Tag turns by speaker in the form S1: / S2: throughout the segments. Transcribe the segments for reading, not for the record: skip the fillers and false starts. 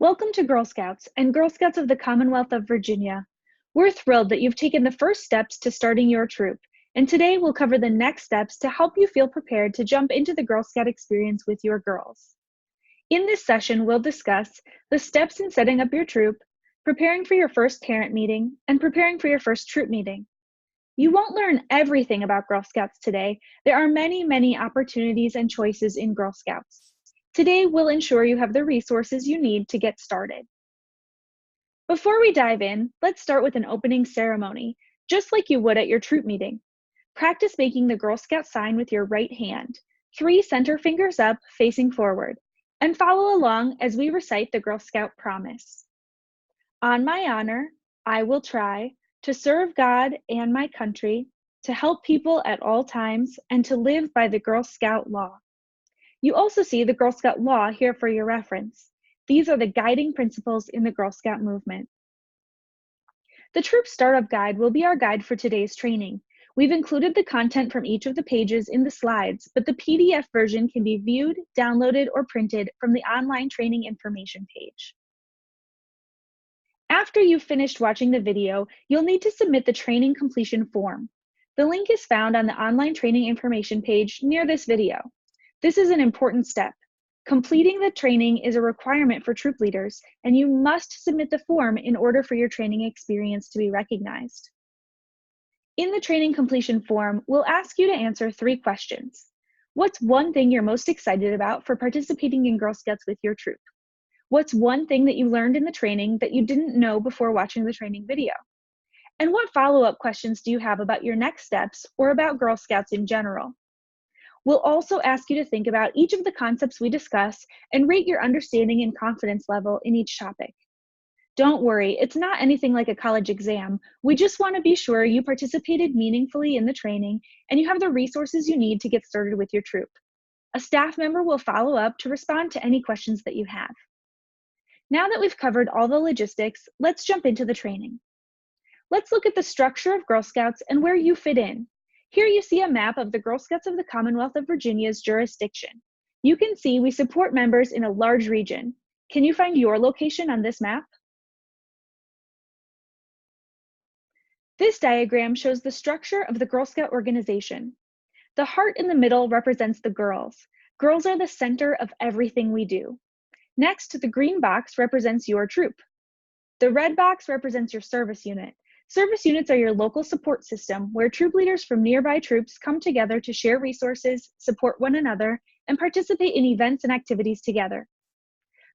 S1: Welcome to Girl Scouts and Girl Scouts of the Commonwealth of Virginia. We're thrilled that you've taken the first steps to starting your troop, and today we'll cover the next steps to help you feel prepared to jump into the Girl Scout experience with your girls. In this session, we'll discuss the steps in setting up your troop, preparing for your first parent meeting, and preparing for your first troop meeting. You won't learn everything about Girl Scouts today. There are many opportunities and choices in Girl Scouts. Today, we'll ensure you have the resources you need to get started. Before we dive in, let's start with an opening ceremony, just like you would at your troop meeting. Practice making the Girl Scout sign with your right hand, 3 center fingers up facing forward, and follow along as we recite the Girl Scout promise. On my honor, I will try to serve God and my country, to help people at all times, and to live by the Girl Scout law. You also see the Girl Scout law here for your reference. These are the guiding principles in the Girl Scout movement. The Troop Startup Guide will be our guide for today's training. We've included the content from each of the pages in the slides, but the PDF version can be viewed, downloaded, or printed from the online training information page. After you've finished watching the video, you'll need to submit the training completion form. The link is found on the online training information page near this video. This is an important step. Completing the training is a requirement for troop leaders, and you must submit the form in order for your training experience to be recognized. In the training completion form, we'll ask you to answer 3 questions. What's one thing you're most excited about for participating in Girl Scouts with your troop? What's one thing that you learned in the training that you didn't know before watching the training video? And what follow-up questions do you have about your next steps or about Girl Scouts in general? We'll also ask you to think about each of the concepts we discuss and rate your understanding and confidence level in each topic. Don't worry, it's not anything like a college exam. We just want to be sure you participated meaningfully in the training and you have the resources you need to get started with your troop. A staff member will follow up to respond to any questions that you have. Now that we've covered all the logistics, let's jump into the training. Let's look at the structure of Girl Scouts and where you fit in. Here you see a map of the Girl Scouts of the Commonwealth of Virginia's jurisdiction. You can see we support members in a large region. Can you find your location on this map? This diagram shows the structure of the Girl Scout organization. The heart in the middle represents the girls. Girls are the center of everything we do. Next, the green box represents your troop. The red box represents your service unit. Service units are your local support system where troop leaders from nearby troops come together to share resources, support one another, and participate in events and activities together.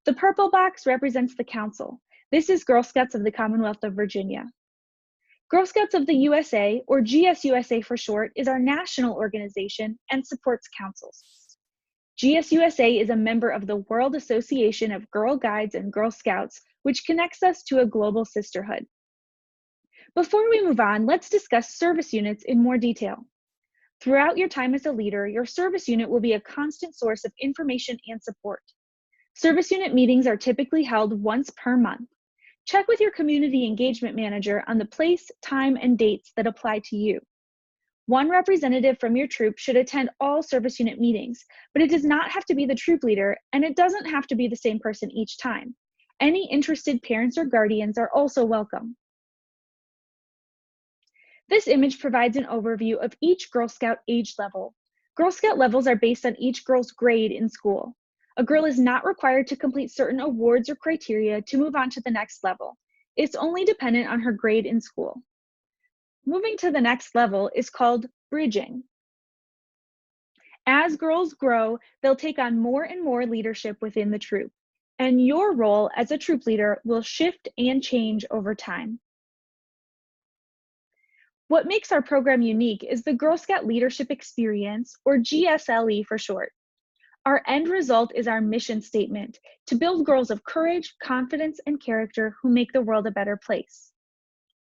S1: The purple box represents the council. This is Girl Scouts of the Commonwealth of Virginia. Girl Scouts of the USA, or GSUSA for short, is our national organization and supports councils. GSUSA is a member of the World Association of Girl Guides and Girl Scouts, which connects us to a global sisterhood. Before we move on, let's discuss service units in more detail. Throughout your time as a leader, your service unit will be a constant source of information and support. Service unit meetings are typically held once per month. Check with your community engagement manager on the place, time, and dates that apply to you. One representative from your troop should attend all service unit meetings, but it does not have to be the troop leader, and it doesn't have to be the same person each time. Any interested parents or guardians are also welcome. This image provides an overview of each Girl Scout age level. Girl Scout levels are based on each girl's grade in school. A girl is not required to complete certain awards or criteria to move on to the next level. It's only dependent on her grade in school. Moving to the next level is called bridging. As girls grow, they'll take on more and more leadership within the troop, and your role as a troop leader will shift and change over time. What makes our program unique is the Girl Scout Leadership Experience, or GSLE for short. Our end result is our mission statement, to build girls of courage, confidence, and character who make the world a better place.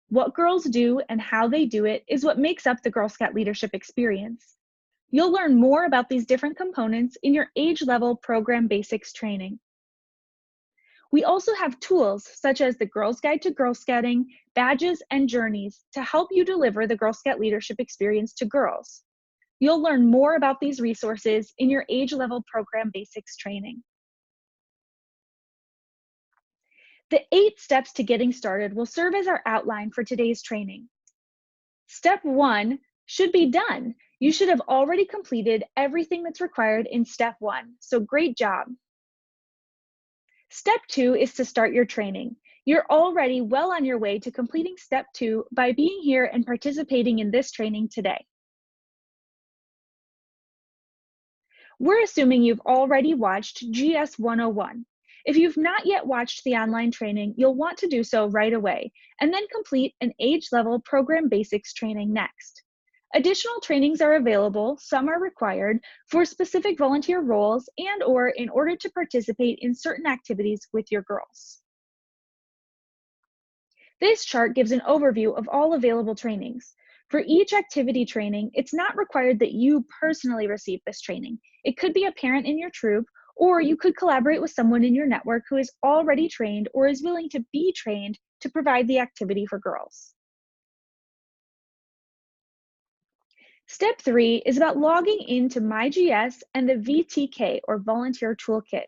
S1: What girls do and how they do it is what makes up the Girl Scout Leadership Experience. You'll learn more about these different components in your age-level program basics training. We also have tools such as the Girls Guide to Girl Scouting, badges, and journeys to help you deliver the Girl Scout leadership experience to girls. You'll learn more about these resources in your age-level program basics training. The 8 steps to getting started will serve as our outline for today's training. Step 1 should be done. You should have already completed everything that's required in step 1, so great job. Step 2 is to start your training. You're already well on your way to completing step 2 by being here and participating in this training today. We're assuming you've already watched GS 101. If you've not yet watched the online training, you'll want to do so right away, and then complete an age-level program basics training next. Additional trainings are available, some are required, for specific volunteer roles and/or in order to participate in certain activities with your girls. This chart gives an overview of all available trainings. For each activity training, it's not required that you personally receive this training. It could be a parent in your troop, or you could collaborate with someone in your network who is already trained or is willing to be trained to provide the activity for girls. Step 3 is about logging into MyGS and the VTK, or Volunteer Toolkit.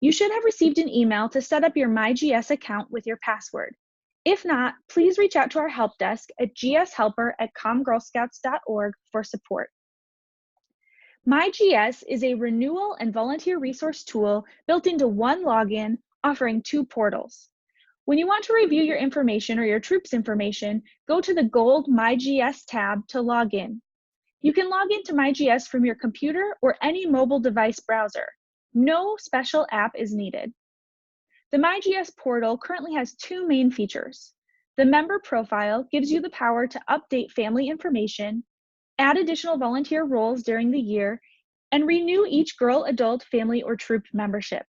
S1: You should have received an email to set up your MyGS account with your password. If not, please reach out to our help desk at gshelper@commgirlscouts.org for support. MyGS is a renewal and volunteer resource tool built into one login, offering 2 portals. When you want to review your information or your troop's information, go to the gold MyGS tab to log in. You can log into MyGS from your computer or any mobile device browser. No special app is needed. The MyGS portal currently has 2 main features. The member profile gives you the power to update family information, add additional volunteer roles during the year, and renew each girl, adult, family, or troop membership.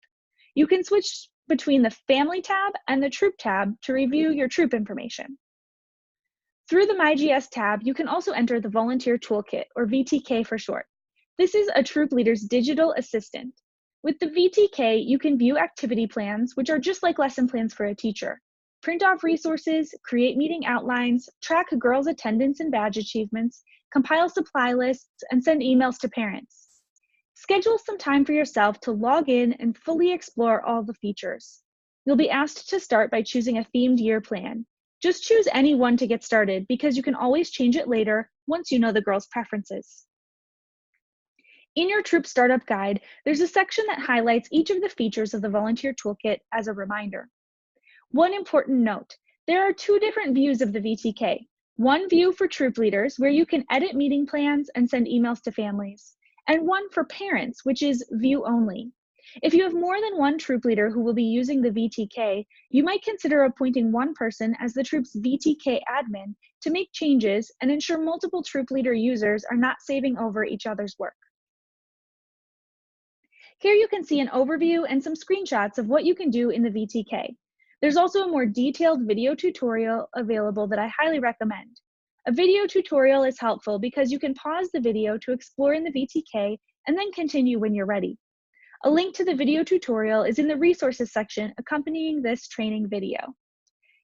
S1: You can switch between the Family tab and the Troop tab to review your troop information. Through the MyGS tab, you can also enter the Volunteer Toolkit, or VTK for short. This is a troop leader's digital assistant. With the VTK, you can view activity plans, which are just like lesson plans for a teacher, print off resources, create meeting outlines, track girls' attendance and badge achievements, compile supply lists, and send emails to parents. Schedule some time for yourself to log in and fully explore all the features. You'll be asked to start by choosing a themed year plan. Just choose any one to get started because you can always change it later once you know the girls' preferences. In your troop startup guide, there's a section that highlights each of the features of the Volunteer Toolkit as a reminder. One important note, there are 2 different views of the VTK. One view for troop leaders, where you can edit meeting plans and send emails to families, and one for parents, which is view only. If you have more than one troop leader who will be using the VTK, you might consider appointing one person as the troop's VTK admin to make changes and ensure multiple troop leader users are not saving over each other's work. Here you can see an overview and some screenshots of what you can do in the VTK. There's also a more detailed video tutorial available that I highly recommend. A video tutorial is helpful because you can pause the video to explore in the VTK and then continue when you're ready. A link to the video tutorial is in the resources section accompanying this training video.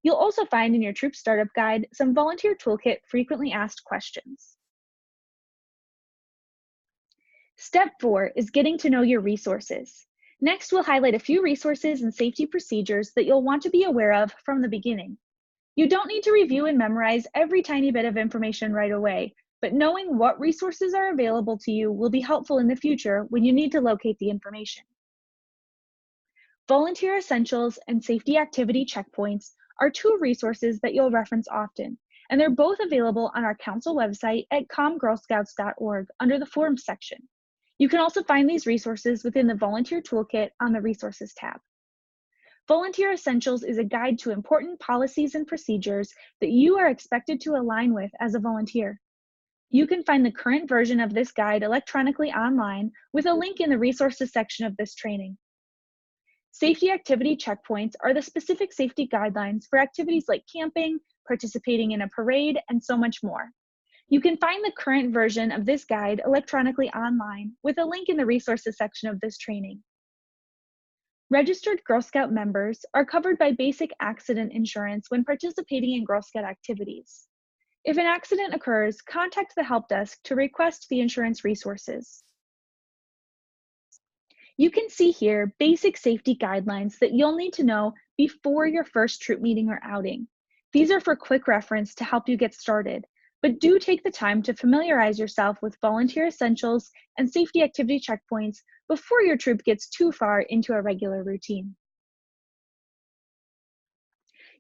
S1: You'll also find in your troop startup guide some Volunteer Toolkit frequently asked questions. Step 4 is getting to know your resources. Next, we'll highlight a few resources and safety procedures that you'll want to be aware of from the beginning. You don't need to review and memorize every tiny bit of information right away, but knowing what resources are available to you will be helpful in the future when you need to locate the information. Volunteer essentials and safety activity checkpoints are 2 resources that you'll reference often, and they're both available on our council website at commgirlscouts.org under the Forms section. You can also find these resources within the Volunteer Toolkit on the Resources tab. Volunteer Essentials is a guide to important policies and procedures that you are expected to align with as a volunteer. You can find the current version of this guide electronically online with a link in the Resources section of this training. Safety activity checkpoints are the specific safety guidelines for activities like camping, participating in a parade, and so much more. You can find the current version of this guide electronically online with a link in the Resources section of this training. Registered Girl Scout members are covered by basic accident insurance when participating in Girl Scout activities. If an accident occurs, contact the help desk to request the insurance resources. You can see here basic safety guidelines that you'll need to know before your first troop meeting or outing. These are for quick reference to help you get started, but do take the time to familiarize yourself with volunteer essentials and safety activity checkpoints before your troop gets too far into a regular routine.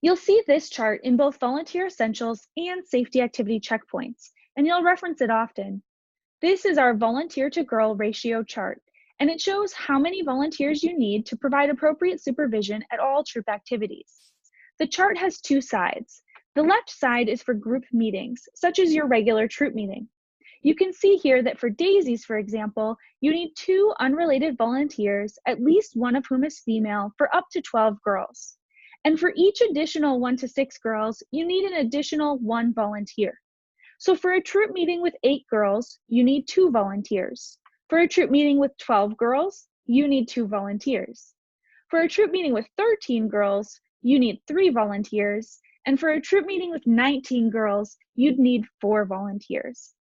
S1: You'll see this chart in both volunteer essentials and safety activity checkpoints, and you'll reference it often. This is our volunteer to girl ratio chart, and it shows how many volunteers you need to provide appropriate supervision at all troop activities. The chart has two sides. The left side is for group meetings, such as your regular troop meeting. You can see here that for daisies, for example, you need 2 unrelated volunteers, at least one of whom is female, for up to 12 girls. And for each additional 1 to 6 girls, you need an additional 1 volunteer. So for a troop meeting with 8 girls, you need 2 volunteers. For a troop meeting with 12 girls, you need 2 volunteers. For a troop meeting with 13 girls, you need 3 volunteers. And for a troop meeting with 19 girls, you'd need 4 volunteers.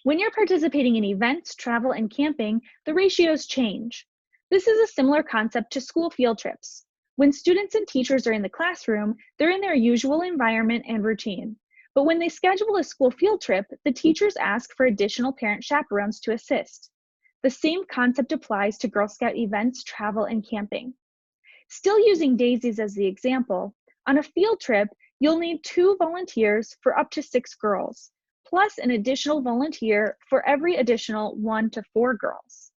S1: When you're participating in events, travel, and camping, the ratios change. This is a similar concept to school field trips. When students and teachers are in the classroom, they're in their usual environment and routine. But when they schedule a school field trip, the teachers ask for additional parent chaperones to assist. The same concept applies to Girl Scout events, travel, and camping. Still using daisies as the example, on a field trip, you'll need 2 volunteers for up to 6 girls, plus an additional volunteer for every additional 1 to 4 girls.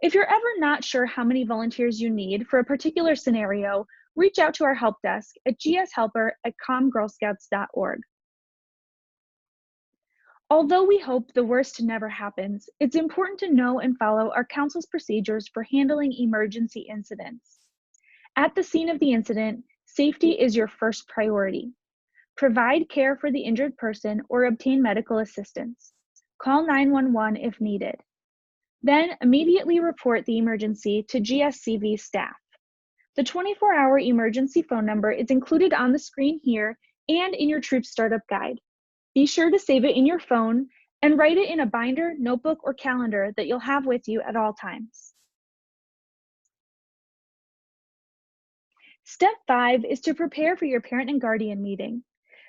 S1: If you're ever not sure how many volunteers you need for a particular scenario, reach out to our help desk at gshelper@calmgirlscouts.org. Although we hope the worst never happens, it's important to know and follow our council's procedures for handling emergency incidents. At the scene of the incident, safety is your first priority. Provide care for the injured person or obtain medical assistance. Call 911 if needed. Then immediately report the emergency to GSCV staff. The 24-hour emergency phone number is included on the screen here and in your troop startup guide. Be sure to save it in your phone and write it in a binder, notebook, or calendar that you'll have with you at all times. Step 5 is to prepare for your parent and guardian meeting.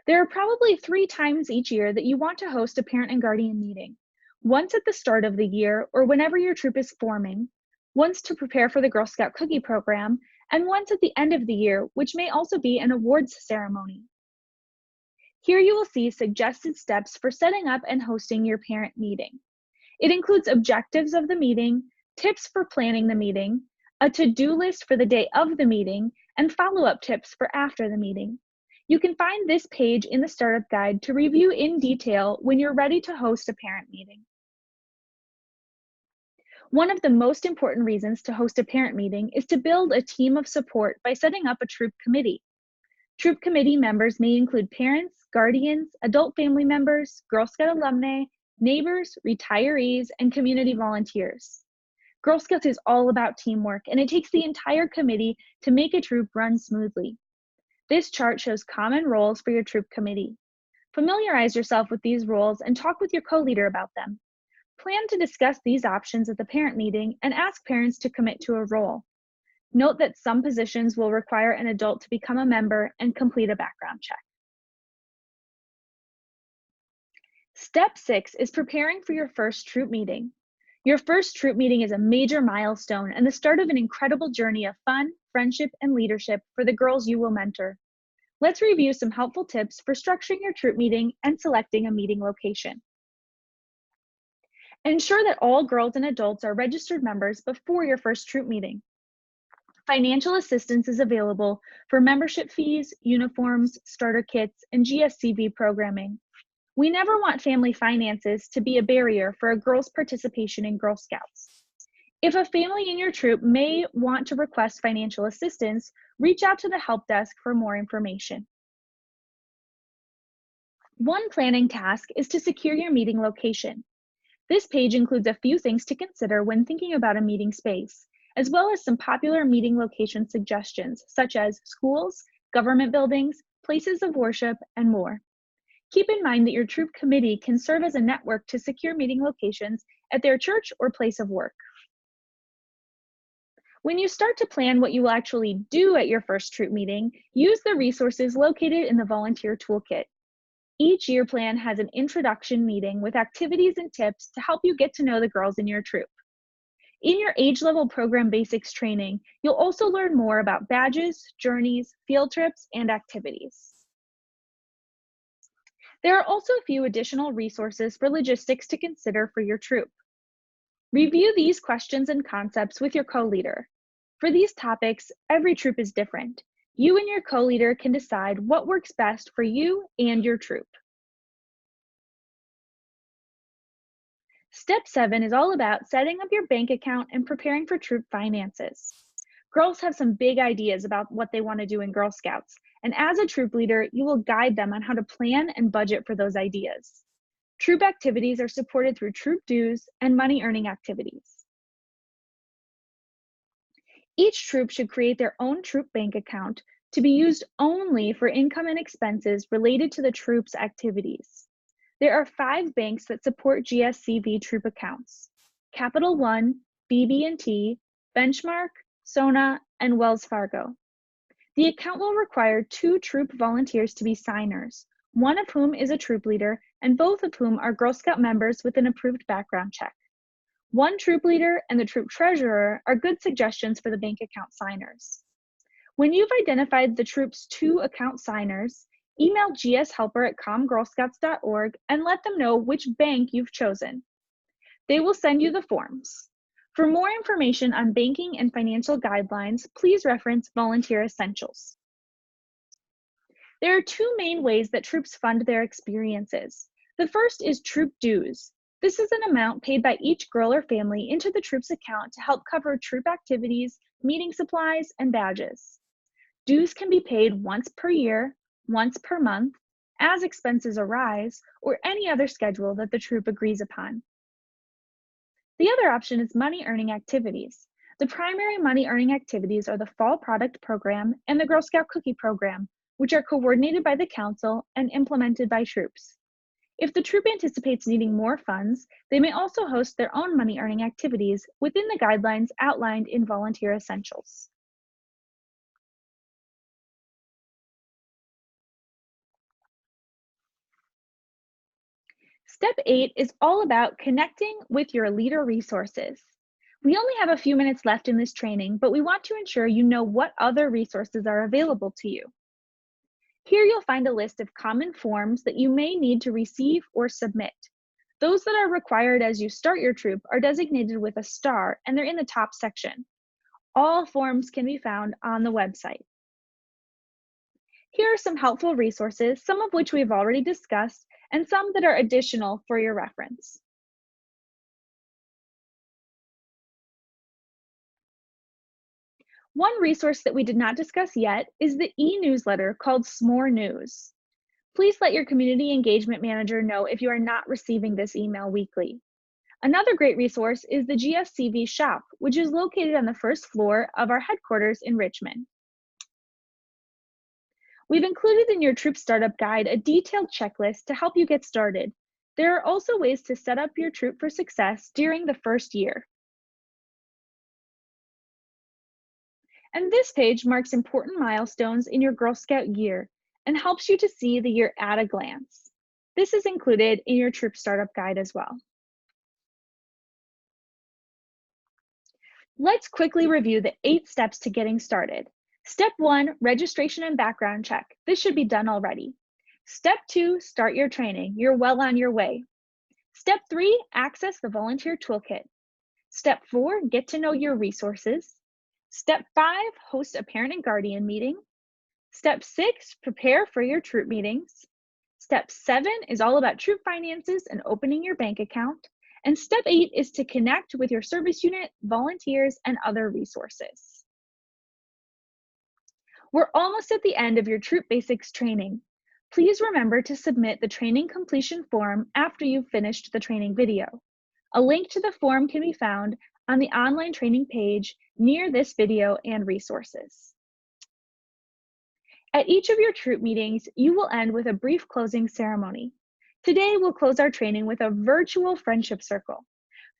S1: There are probably 3 times each year that you want to host a parent and guardian meeting. Once at the start of the year or whenever your troop is forming, once to prepare for the Girl Scout cookie program, and once at the end of the year, which may also be an awards ceremony. Here you will see suggested steps for setting up and hosting your parent meeting. It includes objectives of the meeting, tips for planning the meeting, a to-do list for the day of the meeting, and follow-up tips for after the meeting. You can find this page in the startup guide to review in detail when you're ready to host a parent meeting. One of the most important reasons to host a parent meeting is to build a team of support by setting up a troop committee. Troop committee members may include parents, guardians, adult family members, Girl Scout alumni, neighbors, retirees, and community volunteers. Girl Scouts is all about teamwork, and it takes the entire committee to make a troop run smoothly. This chart shows common roles for your troop committee. Familiarize yourself with these roles and talk with your co-leader about them. Plan to discuss these options at the parent meeting and ask parents to commit to a role. Note that some positions will require an adult to become a member and complete a background check. Step 6 is preparing for your first troop meeting. Your first troop meeting is a major milestone and the start of an incredible journey of fun, friendship, and leadership for the girls you will mentor. Let's review some helpful tips for structuring your troop meeting and selecting a meeting location. Ensure that all girls and adults are registered members before your first troop meeting. Financial assistance is available for membership fees, uniforms, starter kits, and GSCV programming. We never want family finances to be a barrier for a girl's participation in Girl Scouts. If a family in your troop may want to request financial assistance, reach out to the help desk for more information. One planning task is to secure your meeting location. This page includes a few things to consider when thinking about a meeting space, as well as some popular meeting location suggestions, such as schools, government buildings, places of worship, and more. Keep in mind that your troop committee can serve as a network to secure meeting locations at their church or place of work. When you start to plan what you will actually do at your first troop meeting, use the resources located in the volunteer toolkit. Each year plan has an introduction meeting with activities and tips to help you get to know the girls in your troop. In your age level program basics training, you'll also learn more about badges, journeys, field trips, and activities. There are also a few additional resources for logistics to consider for your troop. Review these questions and concepts with your co-leader. For these topics, every troop is different. You and your co-leader can decide what works best for you and your troop. Step 7 is all about setting up your bank account and preparing for troop finances. Girls have some big ideas about what they want to do in Girl Scouts, and as a troop leader, you will guide them on how to plan and budget for those ideas. Troop activities are supported through troop dues and money earning activities. Each troop should create their own troop bank account to be used only for income and expenses related to the troop's activities. There are 5 banks that support GSCV troop accounts: Capital One, BB&T, Benchmark, Sona, and Wells Fargo. The account will require 2 troop volunteers to be signers, one of whom is a troop leader and both of whom are Girl Scout members with an approved background check. One troop leader and the troop treasurer are good suggestions for the bank account signers. When you've identified the troop's 2 account signers, email gshelper@commgirlscouts.org and let them know which bank you've chosen. They will send you the forms. For more information on banking and financial guidelines, please reference Volunteer Essentials. There are 2 main ways that troops fund their experiences. The first is troop dues. This is an amount paid by each girl or family into the troop's account to help cover troop activities, meeting supplies, and badges. Dues can be paid once per year, once per month, as expenses arise, or any other schedule that the troop agrees upon. The other option is money earning activities. The primary money earning activities are the Fall Product Program and the Girl Scout Cookie Program, which are coordinated by the Council and implemented by troops. If the troop anticipates needing more funds, they may also host their own money earning activities within the guidelines outlined in Volunteer Essentials. Step 8 is all about connecting with your leader resources. We only have a few minutes left in this training, but we want to ensure you know what other resources are available to you. Here you'll find a list of common forms that you may need to receive or submit. Those that are required as you start your troop are designated with a star, and they're in the top section. All forms can be found on the website. Here are some helpful resources, some of which we've already discussed, and some that are additional for your reference. One resource that we did not discuss yet is the e-newsletter called S'more News. Please let your community engagement manager know if you are not receiving this email weekly. Another great resource is the GFC Bee Shop, which is located on the first floor of our headquarters in Richmond. We've included in your troop startup guide a detailed checklist to help you get started. There are also ways to set up your troop for success during the first year. And this page marks important milestones in your Girl Scout year and helps you to see the year at a glance. This is included in your troop startup guide as well. Let's quickly review the 8 steps to getting started. Step 1, registration and background check. This should be done already. Step 2, start your training. You're well on your way. Step 3, access the volunteer toolkit. Step 4, get to know your resources. Step 5, host a parent and guardian meeting. Step 6, prepare for your troop meetings. Step 7 is all about troop finances and opening your bank account. And step 8 is to connect with your service unit, volunteers, and other resources. We're almost at the end of your troop basics training. Please remember to submit the training completion form after you've finished the training video. A link to the form can be found on the online training page near this video and resources. At each of your troop meetings, you will end with a brief closing ceremony. Today, we'll close our training with a virtual friendship circle.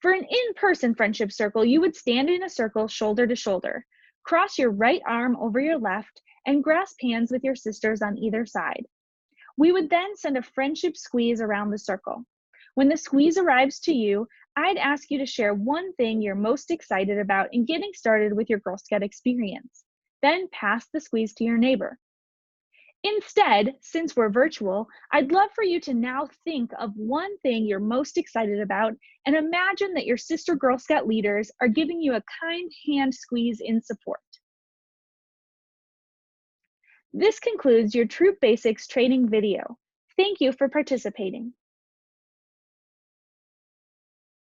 S1: For an in-person friendship circle, you would stand in a circle shoulder to shoulder, cross your right arm over your left, and grasp hands with your sisters on either side. We would then send a friendship squeeze around the circle. When the squeeze arrives to you, I'd ask you to share one thing you're most excited about in getting started with your Girl Scout experience. Then pass the squeeze to your neighbor. Instead, since we're virtual, I'd love for you to now think of one thing you're most excited about and imagine that your sister Girl Scout leaders are giving you a kind hand squeeze in support. This concludes your Troop Basics training video. Thank you for participating.